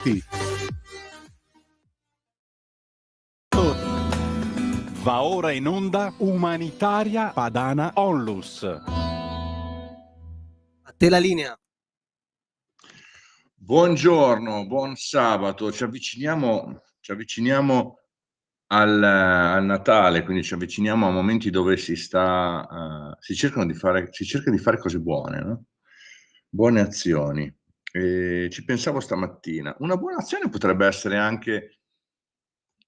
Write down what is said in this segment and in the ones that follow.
Sì. Va ora in onda Umanitaria Padana Onlus. A te la linea. Buongiorno, buon sabato. Ci avviciniamo al Natale, quindi ci avviciniamo a momenti dove si cerca di fare cose buone, no? Buone azioni. E ci pensavo stamattina. Una buona azione potrebbe essere anche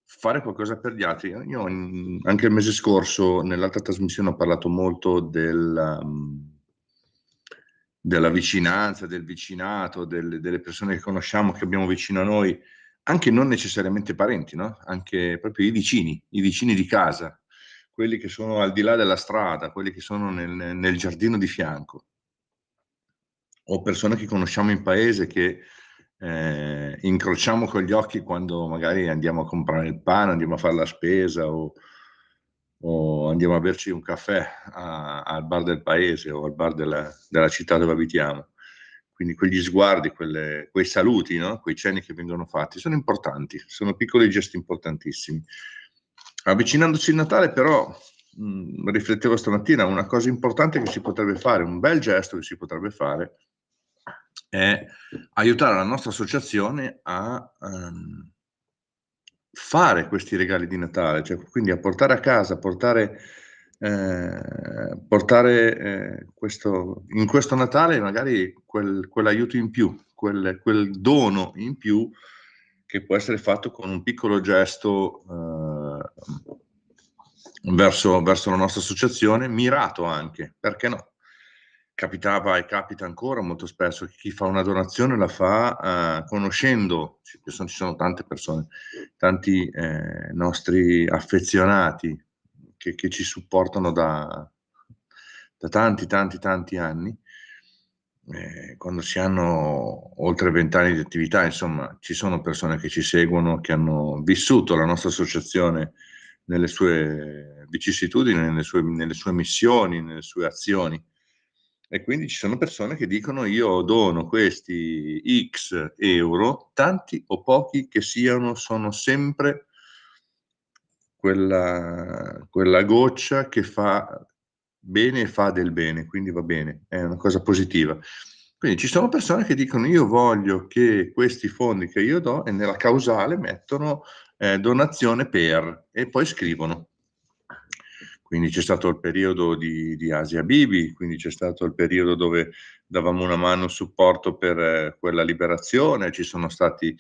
fare qualcosa per gli altri. Io anche il mese scorso nell'altra trasmissione ho parlato molto della vicinanza, del vicinato, delle persone che conosciamo, che abbiamo vicino a noi, anche non necessariamente parenti, no? Anche proprio i vicini di casa, quelli che sono al di là della strada, quelli che sono nel giardino di fianco, o persone che conosciamo in paese che incrociamo con gli occhi quando magari andiamo a comprare il pane, andiamo a fare la spesa o andiamo a berci un caffè al bar del paese o al bar della città dove abitiamo. Quindi quegli sguardi, quei saluti, no? Quei cenni che vengono fatti sono importanti, sono piccoli gesti importantissimi. Avvicinandoci il Natale però riflettevo stamattina, una cosa importante che si potrebbe fare, un bel gesto che si potrebbe fare è aiutare la nostra associazione a fare questi regali di Natale, cioè quindi a portare a casa, portare in questo Natale magari quell'aiuto in più, quel dono in più che può essere fatto con un piccolo gesto verso la nostra associazione, mirato anche, perché no? Capitava e capita ancora molto spesso che chi fa una donazione la fa conoscendo, ci sono tante persone, tanti nostri affezionati che ci supportano da tanti anni. Quando si hanno oltre 20 anni di attività, insomma, ci sono persone che ci seguono, che hanno vissuto la nostra associazione nelle sue vicissitudini, nelle sue missioni, nelle sue azioni. E quindi ci sono persone che dicono: io dono questi X euro, tanti o pochi che siano, sono sempre quella goccia che fa bene e fa del bene, quindi va bene, è una cosa positiva. Quindi ci sono persone che dicono: io voglio che questi fondi che io do, e nella causale mettono donazione per, e poi scrivono. Quindi c'è stato il periodo di Asia Bibi, quindi c'è stato il periodo dove davamo una mano, supporto per quella liberazione, ci sono stati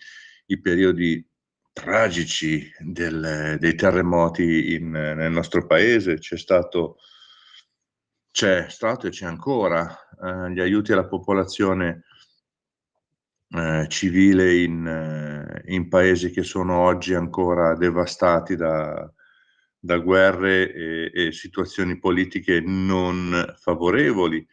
i periodi tragici dei terremoti nel nostro paese, c'è stato e c'è ancora gli aiuti alla popolazione civile in paesi che sono oggi ancora devastati da guerre e situazioni politiche non favorevoli.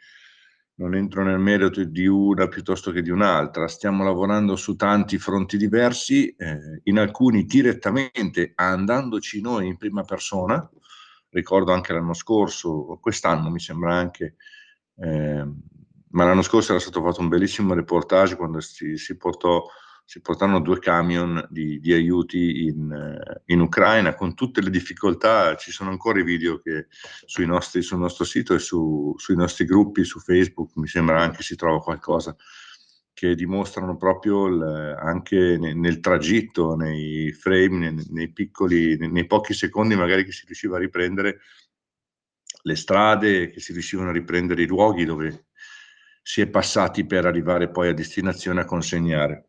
Non entro nel merito di una piuttosto che di un'altra, stiamo lavorando su tanti fronti diversi, in alcuni direttamente andandoci noi in prima persona. Ricordo anche l'anno scorso, quest'anno mi sembra anche, ma l'anno scorso era stato fatto un bellissimo reportage quando si portarono 2 camion di aiuti in Ucraina con tutte le difficoltà. Ci sono ancora i video che sul nostro sito e sui nostri gruppi su Facebook, mi sembra anche si trova qualcosa, che dimostrano proprio anche nel tragitto, nei frame, nei pochi secondi magari che si riusciva a riprendere le strade, che si riuscivano a riprendere i luoghi dove si è passati per arrivare poi a destinazione a consegnare.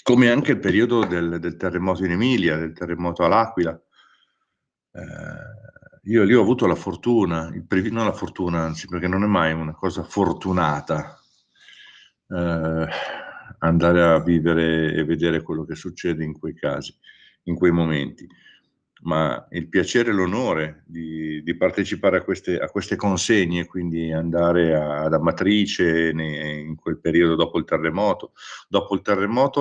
Come anche il periodo del terremoto in Emilia, del terremoto all'Aquila. Io lì ho avuto la fortuna, non la fortuna, anzi, perché non è mai una cosa fortunata andare a vivere e vedere quello che succede in quei casi, in quei momenti, ma il piacere e l'onore di partecipare a queste consegne, quindi andare ad Amatrice in quel periodo dopo il terremoto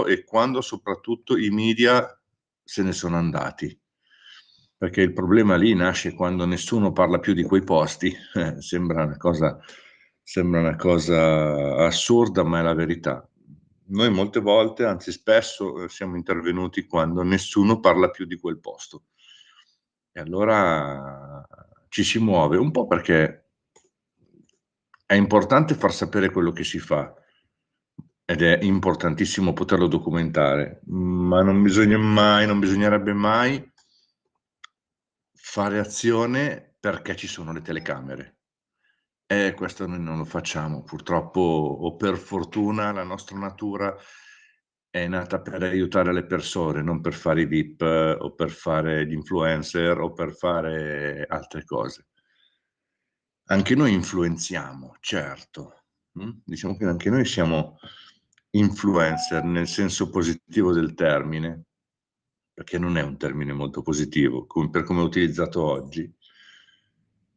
e quando soprattutto i media se ne sono andati, perché il problema lì nasce quando nessuno parla più di quei posti. Sembra una cosa assurda, ma è la verità. noi molte volte, anzi spesso, siamo intervenuti quando nessuno parla più di quel posto. E allora ci si muove, un po' perché è importante far sapere quello che si fa ed è importantissimo poterlo documentare, ma non bisognerebbe mai fare azione perché ci sono le telecamere. Questo noi non lo facciamo. Purtroppo o per fortuna la nostra natura è nata per aiutare le persone, non per fare i VIP o per fare gli influencer o per fare altre cose. Anche noi influenziamo, certo. Diciamo che anche noi siamo influencer nel senso positivo del termine, perché non è un termine molto positivo per come è utilizzato oggi.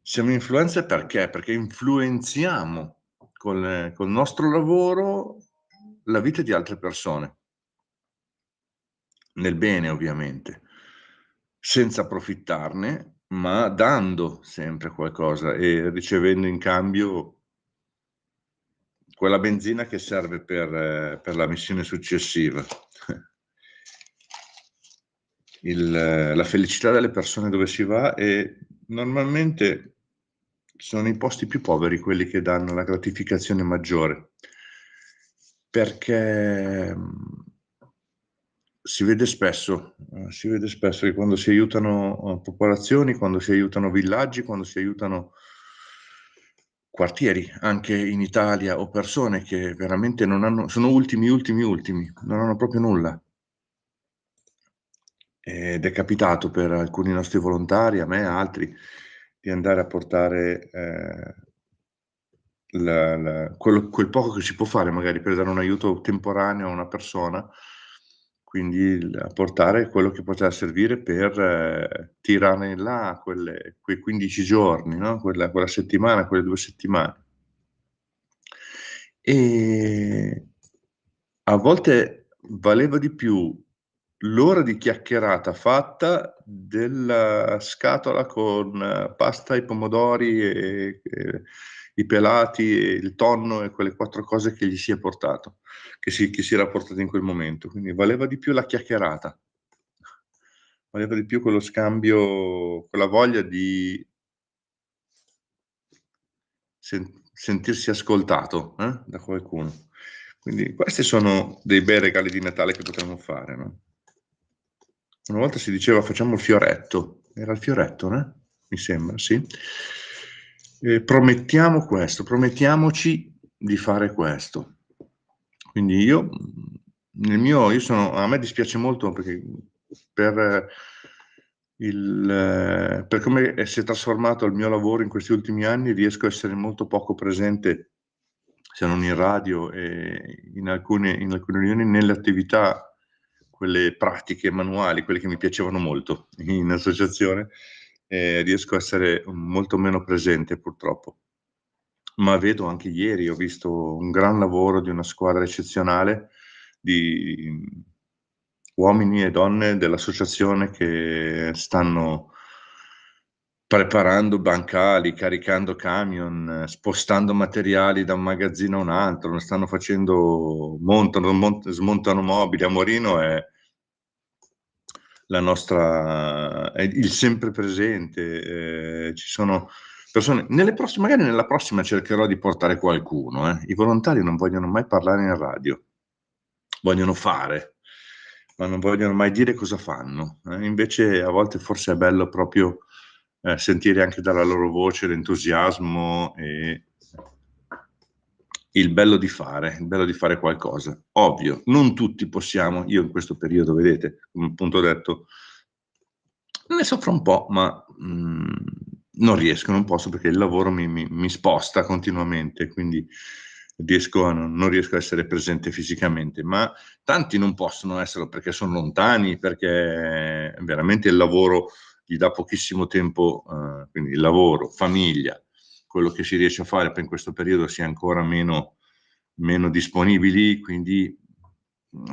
Siamo influencer perché? Perché influenziamo col nostro lavoro la vita di altre persone, nel bene ovviamente, senza approfittarne, ma dando sempre qualcosa e ricevendo in cambio quella benzina che serve per la missione successiva. La felicità delle persone dove si va, e normalmente sono i posti più poveri quelli che danno la gratificazione maggiore, perché si vede spesso che quando si aiutano popolazioni, quando si aiutano villaggi, quando si aiutano quartieri, anche in Italia, o persone che veramente sono ultimi, non hanno proprio nulla. Ed è capitato per alcuni nostri volontari, a me e a altri, di andare a portare quel poco che si può fare magari per dare un aiuto temporaneo a una persona, quindi a portare quello che poteva servire per tirare in là quei 15 giorni, no? quella settimana, quelle 2 settimane. E a volte valeva di più l'ora di chiacchierata fatta della scatola con pasta, i pomodori e i pelati e il tonno e quelle 4 cose che gli si è portato, che si era portato in quel momento. Quindi valeva di più la chiacchierata, valeva di più quello scambio, quella voglia di sentirsi ascoltato da qualcuno. Quindi questi sono dei bei regali di Natale che potremmo fare, no? Una volta si diceva facciamo il fioretto, era il fioretto, né? Mi sembra, sì. Promettiamo questo, promettiamoci di fare questo. Quindi io a me dispiace molto perché per come si è trasformato il mio lavoro in questi ultimi anni, riesco a essere molto poco presente, se non in radio e in alcune riunioni, nelle attività, quelle pratiche manuali, quelle che mi piacevano molto in associazione, riesco a essere molto meno presente purtroppo. Ma vedo, anche ieri ho visto un gran lavoro di una squadra eccezionale di uomini e donne dell'associazione che stanno preparando bancali, caricando camion, spostando materiali da un magazzino a un altro, lo stanno facendo, smontano mobili. A Morino è il sempre presente, ci sono persone, magari nella prossima cercherò di portare qualcuno, I volontari non vogliono mai parlare in radio, vogliono fare, ma non vogliono mai dire cosa fanno, invece a volte forse è bello proprio sentire anche dalla loro voce l'entusiasmo e il bello di fare qualcosa. Ovvio, non tutti possiamo, io in questo periodo, vedete, come appunto ho detto, ne soffro un po', ma non riesco, non posso, perché il lavoro mi sposta continuamente, quindi non riesco a essere presente fisicamente, ma tanti non possono esserlo perché sono lontani, perché veramente il lavoro gli dà pochissimo tempo, quindi il lavoro, famiglia, quello che si riesce a fare per in questo periodo si è ancora meno disponibili, quindi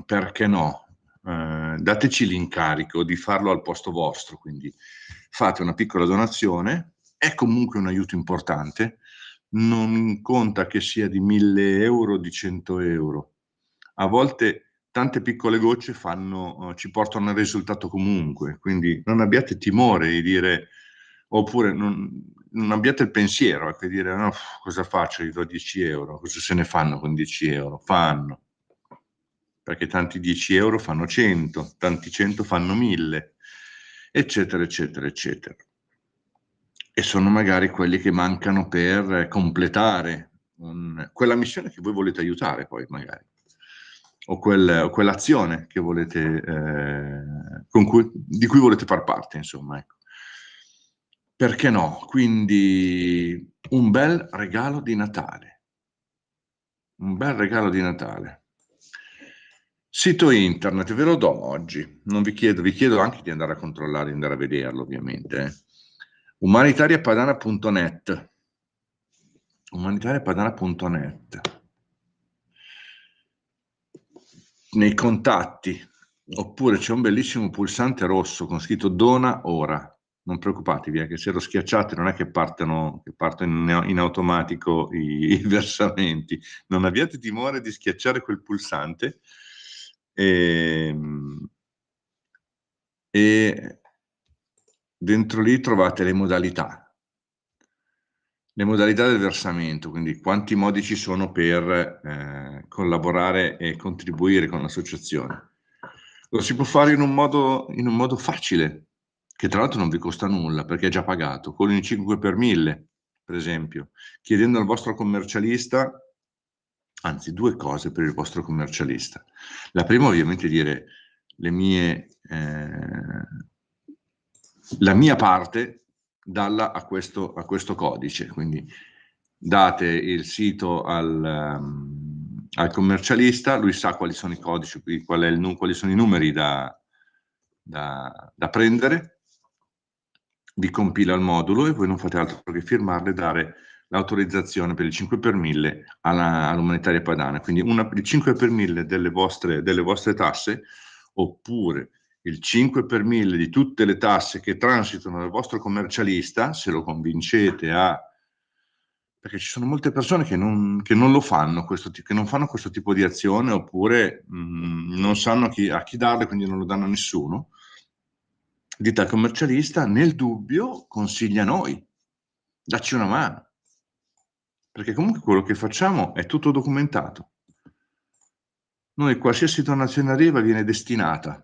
perché no? Dateci l'incarico di farlo al posto vostro, quindi fate una piccola donazione, è comunque un aiuto importante, non conta che sia di 1.000 euro, di 100 euro, a volte tante piccole gocce ci portano al risultato comunque, quindi non abbiate timore di dire, oppure non abbiate il pensiero di dire no, cosa faccio, gli do 10 euro, cosa se ne fanno con 10 euro? Fanno, perché tanti 10 euro fanno 100, tanti 100 fanno 1000, eccetera, eccetera, eccetera. E sono magari quelli che mancano per completare quella missione che voi volete aiutare poi magari, o quell'azione che volete, di cui volete far parte, insomma, ecco. Perché no? Quindi un bel regalo di Natale. Un bel regalo di Natale. Sito internet, ve lo do oggi. Non vi chiedo anche di andare a controllare, di andare a vederlo, ovviamente. Umanitariapadana.net. Umanitariapadana.net. Nei contatti, oppure c'è un bellissimo pulsante rosso con scritto dona ora. Non preoccupatevi, che se lo schiacciate non è che partono in automatico i versamenti. Non abbiate timore di schiacciare quel pulsante e dentro lì trovate le modalità del versamento, quindi quanti modi ci sono per collaborare e contribuire con l'associazione. Lo si può fare in un modo facile, che tra l'altro non vi costa nulla perché è già pagato, con il 5 per 1000, per esempio, chiedendo al vostro commercialista, anzi 2 cose per il vostro commercialista. La prima ovviamente dire la mia parte dalla a questo codice, quindi date il sito al commercialista, lui sa quali sono i codici, quali sono i numeri da prendere, vi compila il modulo e voi non fate altro che firmarle e dare l'autorizzazione per il 5 per 1000 all'Umanitaria Padana, quindi il 5 per 1000 delle vostre tasse, oppure il 5 per 1000 di tutte le tasse che transitano dal vostro commercialista, se lo convincete perché ci sono molte persone che non lo fanno, che non fanno questo tipo di azione, oppure non sanno a chi darle, quindi non lo danno a nessuno. Dite al commercialista, nel dubbio consiglia noi, dacci una mano, perché comunque quello che facciamo è tutto documentato. Noi qualsiasi donazione arriva viene destinata.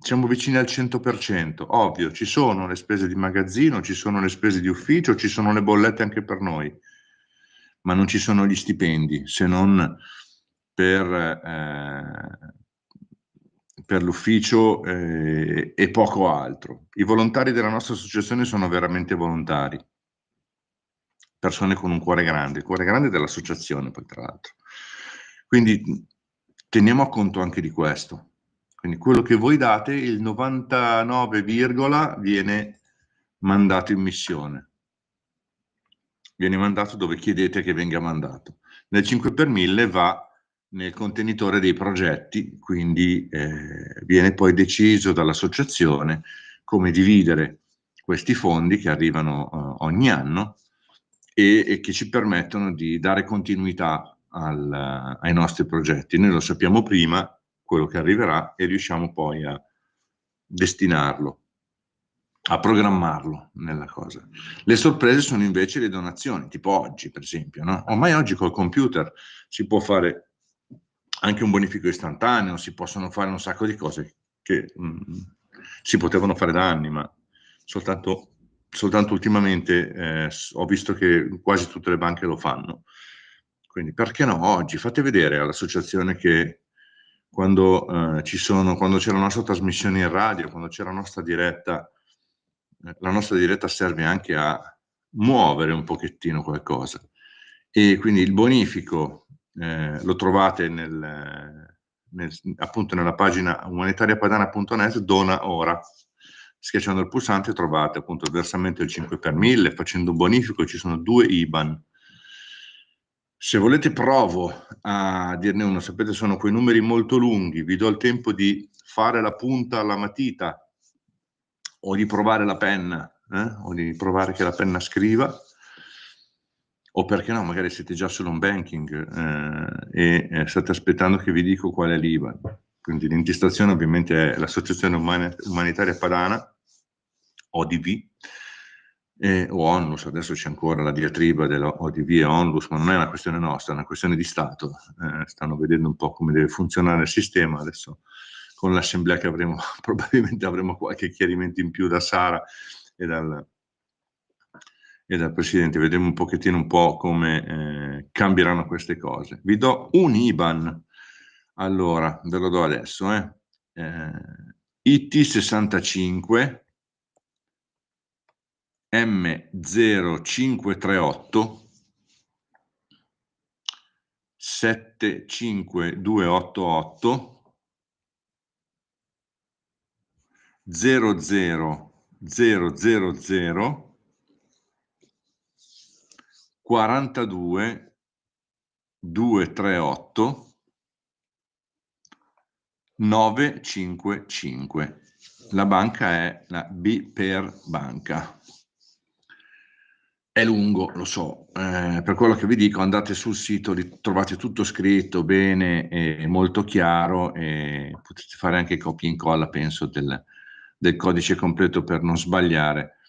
Siamo vicini al 100%, ovvio, ci sono le spese di magazzino, ci sono le spese di ufficio, ci sono le bollette anche per noi, ma non ci sono gli stipendi, se non per l'ufficio e poco altro. I volontari della nostra associazione sono veramente volontari, persone con un cuore grande, il cuore grande dell'associazione poi tra l'altro. Quindi teniamo conto anche di questo. Quindi quello che voi date, il 99, viene mandato in missione. Viene mandato dove chiedete che venga mandato. Nel 5 per 1000 va nel contenitore dei progetti, quindi viene poi deciso dall'associazione come dividere questi fondi che arrivano ogni anno e che ci permettono di dare continuità ai nostri progetti. Noi lo sappiamo prima, quello che arriverà, e riusciamo poi a destinarlo, a programmarlo nella cosa. Le sorprese sono invece le donazioni, tipo oggi per esempio, no? Ormai oggi col computer si può fare anche un bonifico istantaneo, si possono fare un sacco di cose che si potevano fare da anni, ma soltanto ultimamente ho visto che quasi tutte le banche lo fanno. Quindi perché no? Oggi fate vedere all'associazione che quando c'è la nostra trasmissione in radio, quando c'è la nostra diretta serve anche a muovere un pochettino qualcosa. E quindi il bonifico lo trovate appunto nella pagina umanitariapadana.net, dona ora. Schiacciando il pulsante trovate appunto il versamento del 5 per 1000, facendo un bonifico ci sono 2 IBAN. Se volete provo a dirne uno, sapete sono quei numeri molto lunghi, vi do il tempo di fare la punta alla matita o di provare la penna, o di provare che la penna scriva. o perché no, magari siete già sull'home banking e state aspettando che vi dico qual è l'IBAN. Quindi l'intestazione ovviamente è l'Associazione Umanitaria Padana, ODV, o Onlus, adesso c'è ancora la diatriba dell'ODV e Onlus, ma non è una questione nostra, è una questione di Stato. Stanno vedendo un po' come deve funzionare il sistema, adesso con l'assemblea che avremo, probabilmente avremo qualche chiarimento in più da Sara e dal Presidente, vedremo un pochettino un po' come cambieranno queste cose. Vi do un IBAN, allora, ve lo do adesso, IT65 M0538 75288 00000 42 238 955. La banca è la BPER Banca. È lungo, lo so, per quello che vi dico andate sul sito, trovate tutto scritto bene e molto chiaro e potete fare anche copia e incolla, penso, del codice completo per non sbagliare,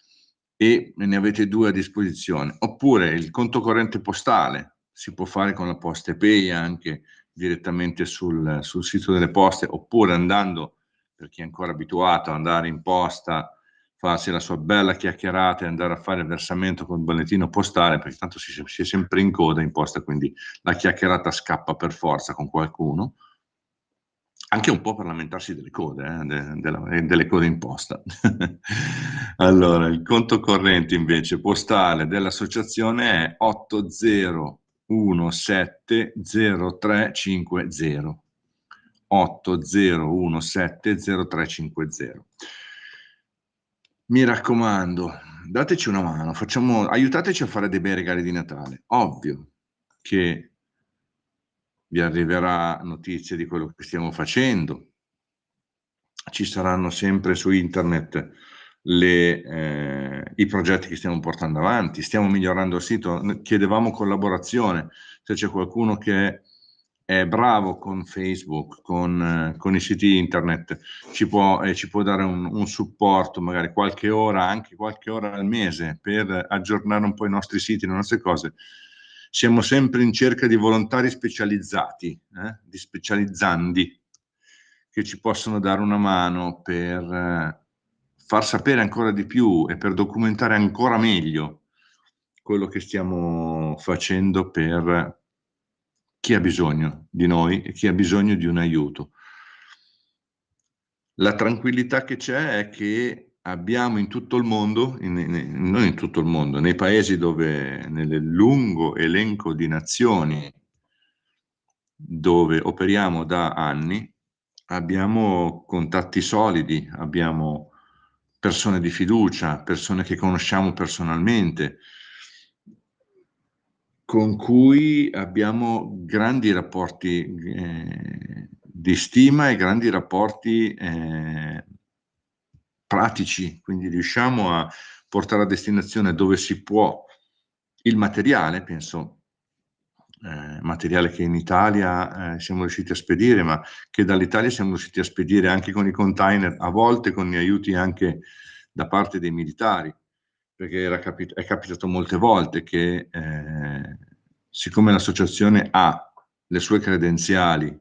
e ne avete 2 a disposizione. Oppure il conto corrente postale, si può fare con la PostePay anche direttamente sul sito delle poste, oppure andando, per chi è ancora abituato ad andare in posta, farsi la sua bella chiacchierata e andare a fare il versamento con il bollettino postale, perché tanto si è sempre in coda in posta, quindi la chiacchierata scappa per forza con qualcuno, anche un po' per lamentarsi delle code, delle code in posta. Allora, il conto corrente invece postale dell'associazione è 80170350. 80170350. Mi raccomando, dateci una mano, aiutateci a fare dei bei regali di Natale. Ovvio che vi arriverà notizie di quello che stiamo facendo, ci saranno sempre su internet i progetti che stiamo portando avanti, stiamo migliorando il sito, chiedevamo collaborazione, se c'è qualcuno che è bravo con Facebook, con i siti internet, ci può dare un supporto, magari qualche ora, anche qualche ora al mese, per aggiornare un po' i nostri siti, le nostre cose. Siamo sempre in cerca di volontari specializzati, di specializzandi, che ci possono dare una mano per far sapere ancora di più e per documentare ancora meglio quello che stiamo facendo per chi ha bisogno di noi e chi ha bisogno di un aiuto. La tranquillità che c'è è che abbiamo in tutto il mondo, non in tutto il mondo, nei paesi dove, nel lungo elenco di nazioni dove operiamo da anni, abbiamo contatti solidi, abbiamo persone di fiducia, persone che conosciamo personalmente, con cui abbiamo grandi rapporti di stima e grandi rapporti pratici, quindi riusciamo a portare a destinazione dove si può il materiale, penso materiale che in Italia siamo riusciti a spedire, ma che dall'Italia siamo riusciti a spedire anche con i container, a volte con gli aiuti anche da parte dei militari, perché è capitato molte volte che siccome l'associazione ha le sue credenziali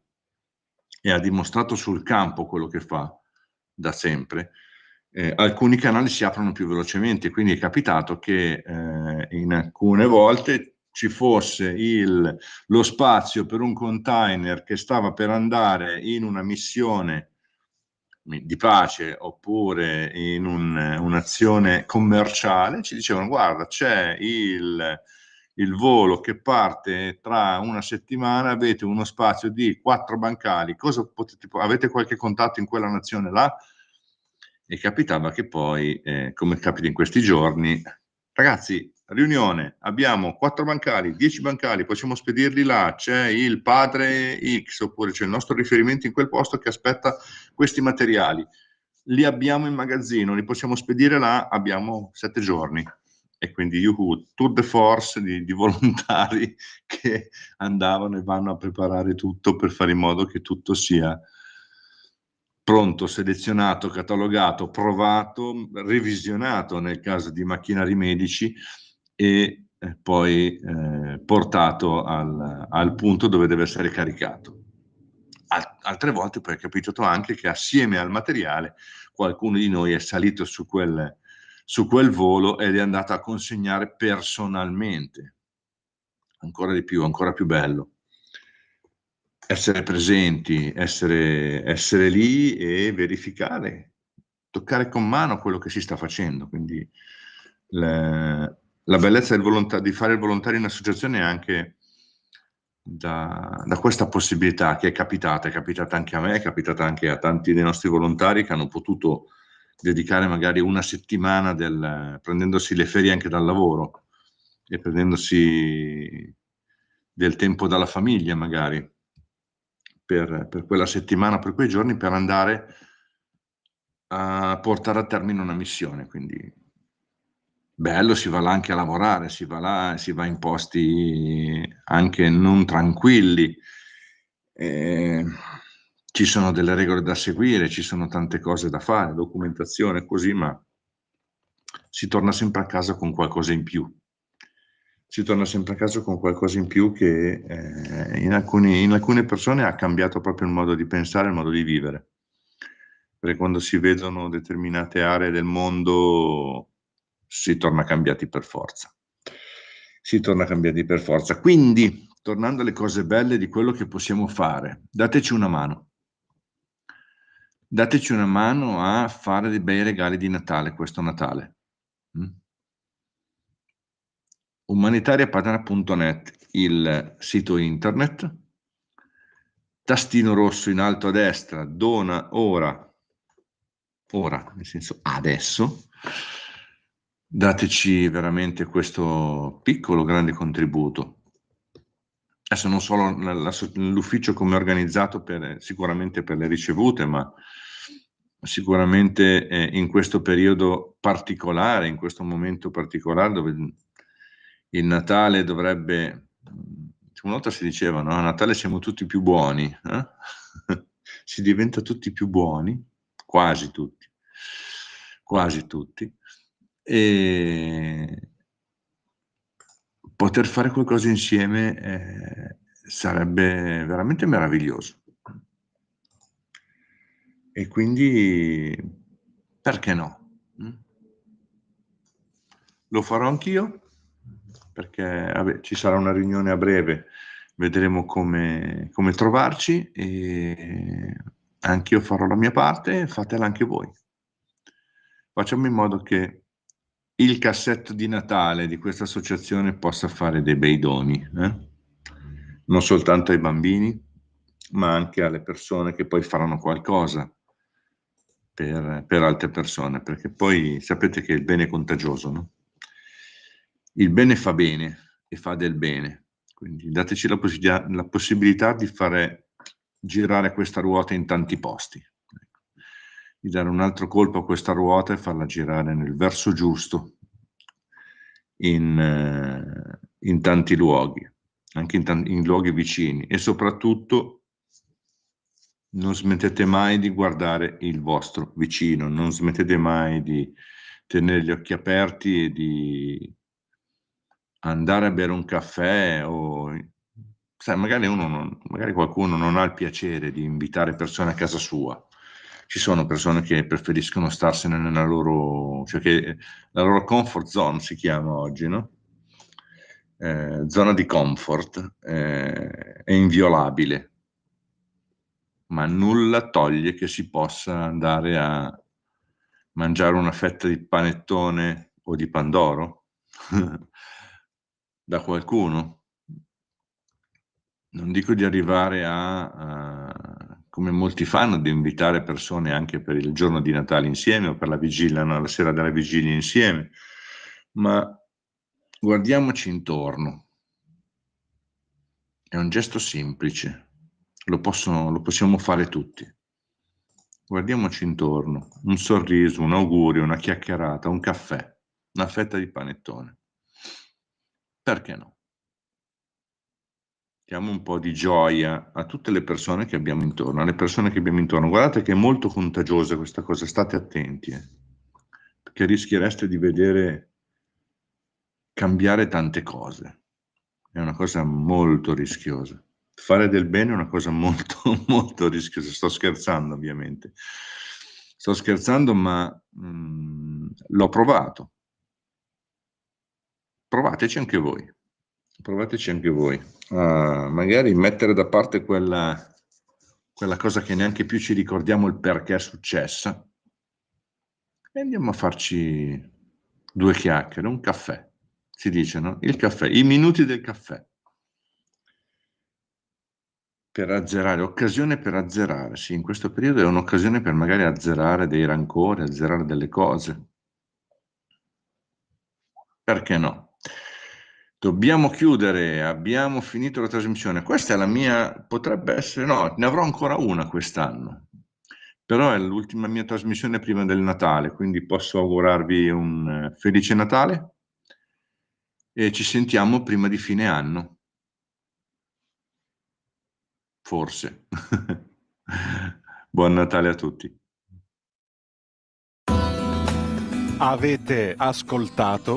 e ha dimostrato sul campo quello che fa da sempre, alcuni canali si aprono più velocemente, quindi è capitato che in alcune volte ci fosse lo spazio per un container che stava per andare in una missione di pace oppure in un'azione commerciale, ci dicevano guarda c'è il volo che parte tra una settimana, avete uno spazio di 4 bancali, avete qualche contatto in quella nazione là? E capitava che poi, come capita in questi giorni, ragazzi, riunione, abbiamo 4 bancali, 10 bancali, possiamo spedirli là, c'è il padre X, oppure c'è il nostro riferimento in quel posto che aspetta questi materiali. Li abbiamo in magazzino, li possiamo spedire là, abbiamo 7 giorni. E quindi tour de force di volontari che andavano e vanno a preparare tutto per fare in modo che tutto sia pronto, selezionato, catalogato, provato, revisionato nel caso di macchinari medici e poi portato al punto dove deve essere caricato. Altre volte poi è capitato anche che assieme al materiale qualcuno di noi è salito su quel volo ed è andato a consegnare personalmente. Ancora di più, ancora più bello. Essere presenti, essere lì e verificare, toccare con mano quello che si sta facendo. Quindi la bellezza di fare il volontario in associazione è anche da questa possibilità che è capitata anche a me, è capitata anche a tanti dei nostri volontari che hanno potuto dedicare magari una settimana prendendosi le ferie anche dal lavoro e prendendosi del tempo dalla famiglia magari per quella settimana, per quei giorni, per andare a portare a termine una missione. Quindi bello, si va là anche a lavorare, si va là, si va in posti anche non tranquilli, ci sono delle regole da seguire, ci sono tante cose da fare, documentazione, così, ma si torna sempre a casa con qualcosa in più. Si torna sempre a casa con qualcosa in più che in alcune persone ha cambiato proprio il modo di pensare, il modo di vivere. Perché quando si vedono determinate aree del mondo si torna cambiati per forza. Si torna cambiati per forza. Quindi, tornando alle cose belle di quello che possiamo fare, dateci una mano. Dateci una mano a fare dei bei regali di Natale, questo Natale. Umanitariapadana.net, il sito internet, tastino rosso in alto a destra, dona ora, nel senso adesso, dateci veramente questo piccolo grande contributo. Adesso non solo l'ufficio come organizzato sicuramente per le ricevute, ma sicuramente in questo periodo particolare, in questo momento particolare dove il Natale dovrebbe, una volta si diceva, no? A Natale siamo tutti più buoni, si diventa tutti più buoni, quasi tutti, e poter fare qualcosa insieme sarebbe veramente meraviglioso. E quindi, perché no? Lo farò anch'io, perché ci sarà una riunione a breve, vedremo come trovarci e anch'io farò la mia parte, fatela anche voi. Facciamo in modo che il cassetto di Natale di questa associazione possa fare dei bei doni, non soltanto ai bambini, ma anche alle persone che poi faranno qualcosa per altre persone, perché poi sapete che il bene è contagioso, no? Il bene fa bene e fa del bene, quindi dateci la possibilità di fare girare questa ruota in tanti posti, di dare un altro colpo a questa ruota e farla girare nel verso giusto in tanti luoghi, anche in luoghi vicini, e soprattutto non smettete mai di guardare il vostro vicino, non smettete mai di tenere gli occhi aperti e di andare a bere un caffè o sai, magari qualcuno non ha il piacere di invitare persone a casa sua. Ci sono persone che preferiscono starsene nella loro, cioè che la loro comfort zone si chiama oggi, no? Zona di comfort, è inviolabile, ma nulla toglie che si possa andare a mangiare una fetta di panettone o di pandoro da qualcuno. Non dico di arrivare come molti fanno, di invitare persone anche per il giorno di Natale insieme o per la vigilia, no? La sera della vigilia insieme, ma guardiamoci intorno. È un gesto semplice, lo possiamo fare tutti. Guardiamoci intorno, un sorriso, un augurio, una chiacchierata, un caffè. una fetta di panettone. Perché no? Diamo un po' di gioia a tutte le persone che abbiamo intorno, alle persone che abbiamo intorno. Guardate che è molto contagiosa questa cosa, state attenti, perché rischiereste di vedere cambiare tante cose. È una cosa molto rischiosa. Fare del bene è una cosa molto, molto rischiosa. Sto scherzando, ovviamente. Sto scherzando, ma l'ho provato. Provateci anche voi. Provateci anche voi. Magari mettere da parte quella cosa che neanche più ci ricordiamo il perché è successa e andiamo a farci 2 chiacchiere, un caffè. Si dice, no? Il caffè, i minuti del caffè. Per azzerare, occasione per azzerare, sì, in questo periodo è un'occasione per magari azzerare dei rancori, azzerare delle cose. Perché no? Dobbiamo chiudere, abbiamo finito la trasmissione. Questa è la mia, potrebbe essere, no, ne avrò ancora una quest'anno, però è l'ultima mia trasmissione prima del Natale, quindi posso augurarvi un felice Natale e ci sentiamo prima di fine anno, forse. Buon Natale a tutti. Avete ascoltato